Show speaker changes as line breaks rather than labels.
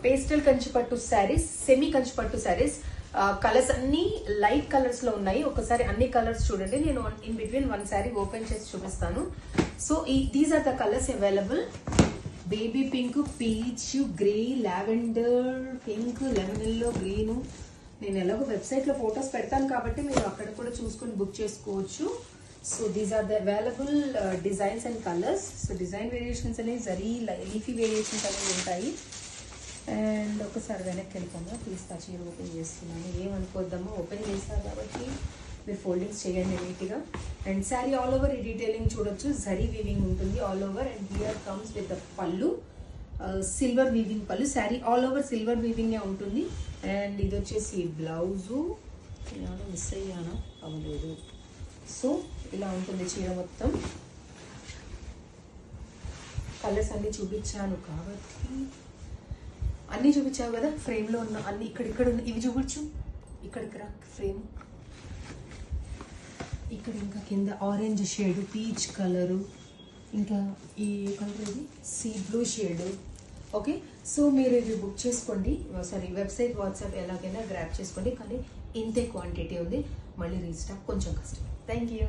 Pastel కంచిపట్టు saris, semi కంచిపట్టు saris. Colours అన్ని లైట్ కలర్స్ లో ఉన్నాయి. ఒకసారి అన్ని కలర్స్ చూడండి. నేను in between one sari open చేసి చూపిస్తాను. So these are the colours available. Baby pink, peach, grey, lavender, pink, lemon yellow, green. నేను ఎలాగో వెబ్సైట్ లో ఫొటోస్ పెడతాను కాబట్టి మీరు అక్కడ కూడా చూసుకొని బుక్ చేసుకోవచ్చు. So these are the available designs and colours. So design variations అనేవి జరీ లీఫీ వేరియేషన్స్ అనేవి ఉంటాయి. అండ్ ఒకసారి వెనక్కి వెళ్ళిపోదా తీస్తా, చీర ఓపెన్ చేస్తున్నాను, ఏమనుకోద్దామో ఓపెన్ చేస్తారు కాబట్టి మీరు ఫోల్డింగ్స్ చేయండి నీట్గా. అండ్ శారీ ఆల్ ఓవర్ ఈ డీటెయిలింగ్ చూడొచ్చు. జరీ వీవింగ్ ఉంటుంది all over. And here comes with the పళ్ళు, సిల్వర్ వీవింగ్ పళ్ళు. శారీ ఆల్ ఓవర్ సిల్వర్ వీవింగే ఉంటుంది. అండ్ ఇది వచ్చేసి బ్లౌజు. ఏమైనా మిస్ అయ్యానా? అవ్వలేదు. సో ఇలా ఉంటుంది చీర మొత్తం. కలర్స్ అన్ని చూపించాను కాబట్టి అన్నీ చూపించావు కదా. ఫ్రేమ్లో ఉన్న అన్ని ఇక్కడ ఉన్న ఇవి చూపించు. ఇక్కడికి రా ఫ్రేమ్. ఇక్కడ ఇంకా కింద ఆరెంజ్ షేడ్, పీచ్ కలరు, ఇంకా ఈ కలర్ ఇది sea blue shade. Okay, so మీరు ఇవి బుక్ చేసుకోండి. సారీ, వెబ్సైట్, వాట్సాప్ ఎలాగైనా గ్రాప్ చేసుకోండి. కానీ ఇంతే క్వాంటిటీ ఉంది. మళ్ళీ రీస్టాక్ కొంచెం కష్టం. Thank you.